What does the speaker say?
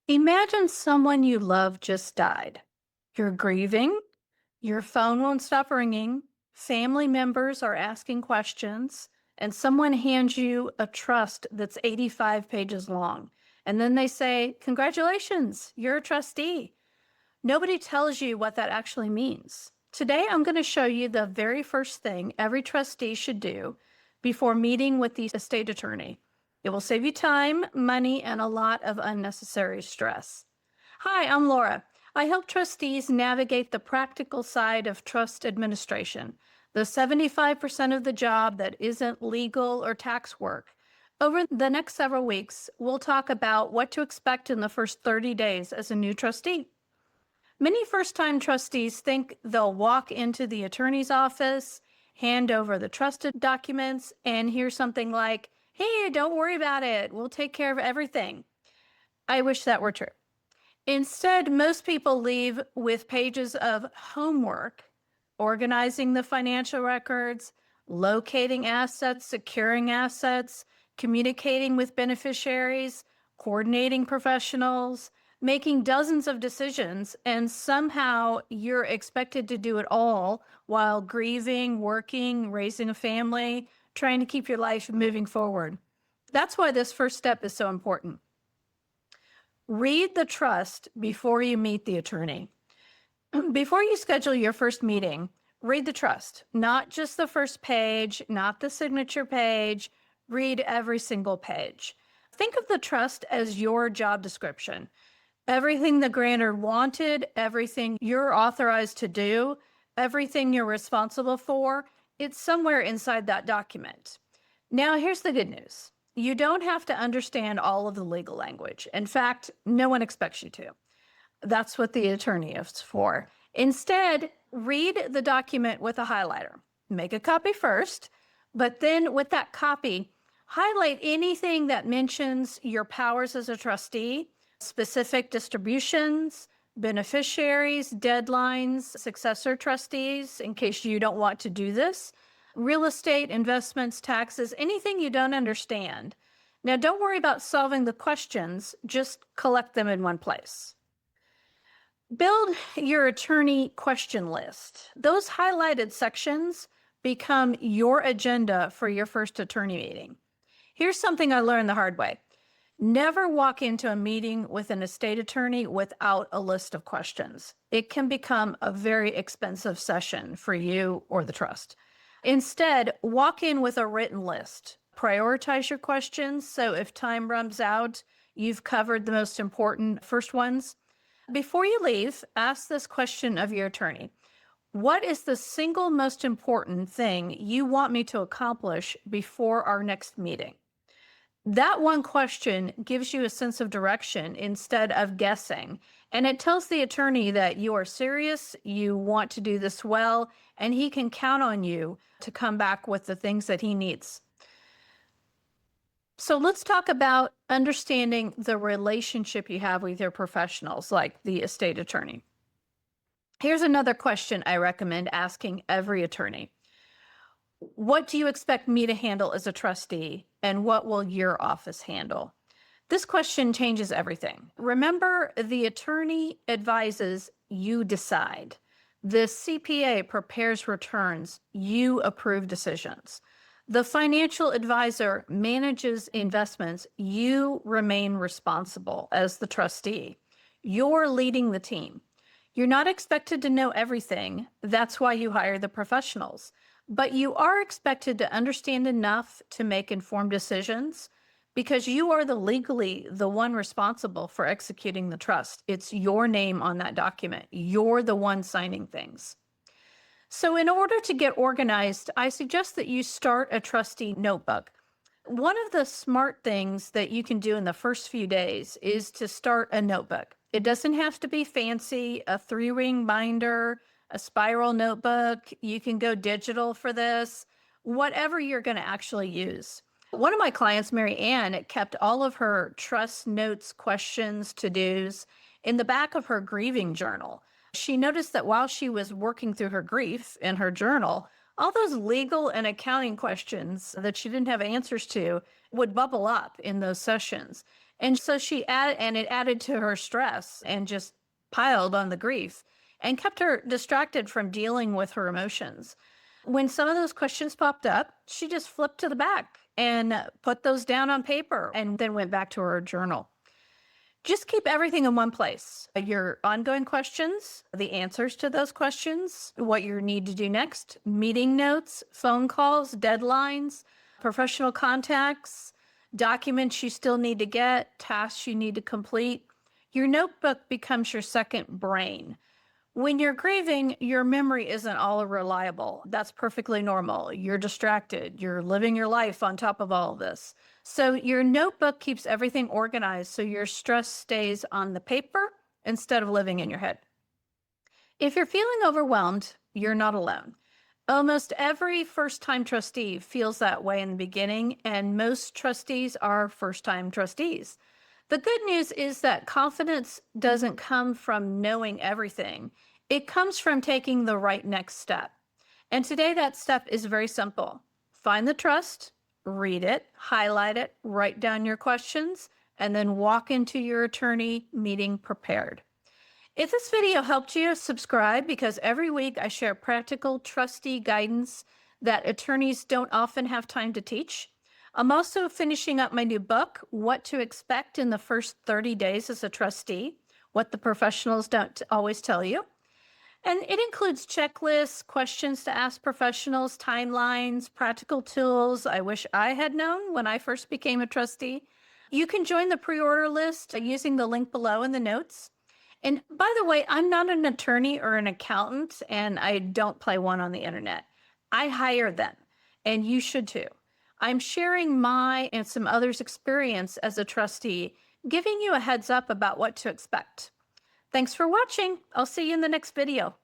Imagine someone you love just died. You're grieving, your phone won't stop ringing, family members are asking questions, and someone hands you a trust that's 85 pages long. And then they say, "Congratulations, you're a trustee." Nobody tells you what that actually means. Today, I'm going to show you the very first thing every trustee should do before meeting with the estate attorney. It will save you time, money, and a lot of unnecessary stress. Hi, I'm Laura. I help trustees navigate the practical side of trust administration, the 75% of the job that isn't legal or tax work. Over the next several weeks, we'll talk about what to expect in the first 30 days as a new trustee. Many first time trustees think they'll walk into the attorney's office, hand over the trusted documents, and hear something like, "Hey, don't worry about it. We'll take care of everything." I wish that were true. Instead, most people leave with pages of homework, organizing the financial records, locating assets, securing assets, communicating with beneficiaries, coordinating professionals, making dozens of decisions, and somehow you're expected to do it all while grieving, working, raising a family, trying to keep your life moving forward. That's why this first step is so important. Read the trust before you meet the attorney. Before you schedule your first meeting, read the trust, not just the first page, not the signature page. Read every single page. Think of the trust as your job description. Everything the grantor wanted, everything you're authorized to do, everything you're responsible for, it's somewhere inside that document. Now, here's the good news. You don't have to understand all of the legal language. In fact, no one expects you to. That's what the attorney is for. Instead, read the document with a highlighter. Make a copy first, but then with that copy, highlight anything that mentions your powers as a trustee, specific distributions, beneficiaries, deadlines, successor trustees, in case you don't want to do this, real estate, investments, taxes, anything you don't understand. Now, don't worry about solving the questions, just collect them in one place. Build your attorney question list. Those highlighted sections become your agenda for your first attorney meeting. Here's something I learned the hard way. Never walk into a meeting with an estate attorney without a list of questions. It can become a very expensive session for you or the trust. Instead, walk in with a written list. Prioritize your questions so if time runs out, you've covered the most important first ones. Before you leave, ask this question of your attorney. What is the single most important thing you want me to accomplish before our next meeting? That one question gives you a sense of direction instead of guessing. And it tells the attorney that you are serious, you want to do this well, and he can count on you to come back with the things that he needs. So let's talk about understanding the relationship you have with your professionals, like the estate attorney. Here's another question I recommend asking every attorney. What do you expect me to handle as a trustee, and what will your office handle? This question changes everything. Remember, the attorney advises, you decide. The CPA prepares returns, you approve decisions. The financial advisor manages investments, you remain responsible as the trustee. You're leading the team. You're not expected to know everything. That's why you hire the professionals. But you are expected to understand enough to make informed decisions because you are legally the one responsible for executing the trust. It's your name on that document. You're the one signing things. So in order to get organized, I suggest that you start a trustee notebook. One of the smart things that you can do in the first few days is to start a notebook. It doesn't have to be fancy, a 3-ring binder, a spiral notebook. You can go digital for this, whatever you're going to actually use. One of my clients, Mary Ann, kept all of her trust notes, questions, to-dos in the back of her grieving journal. She noticed that while she was working through her grief in her journal, All those legal and accounting questions that she didn't have answers to would bubble up in those sessions. And so and it added to her stress and just piled on the grief and kept her distracted from dealing with her emotions. When some of those questions popped up, she just flipped to the back and put those down on paper and then went back to her journal. Just keep everything in one place. Your ongoing questions, the answers to those questions, what you need to do next, meeting notes, phone calls, deadlines, professional contacts, documents you still need to get, tasks you need to complete. Your notebook becomes your second brain. When you're grieving, your memory isn't all reliable. That's perfectly normal. You're distracted. You're living your life on top of all of this. So your notebook keeps everything organized so your stress stays on the paper instead of living in your head. If you're feeling overwhelmed, you're not alone. Almost every first time trustee feels that way in the beginning, and most trustees are first time trustees. The good news is that confidence doesn't come from knowing everything. It comes from taking the right next step. And today, that step is very simple. Find the trust, read it, highlight it, write down your questions, and then walk into your attorney meeting prepared. If this video helped you, subscribe because every week I share practical trustee guidance that attorneys don't often have time to teach. I'm also finishing up my new book, What to Expect in the First 30 Days as a Trustee, what the professionals don't always tell you. And it includes checklists, questions to ask professionals, timelines, practical tools I wish I had known when I first became a trustee. You can join the pre-order list using the link below in the notes. And by the way, I'm not an attorney or an accountant, and I don't play one on the internet. I hire them, and you should too. I'm sharing my and some others' experience as a trustee, giving you a heads up about what to expect. Thanks for watching. I'll see you in the next video.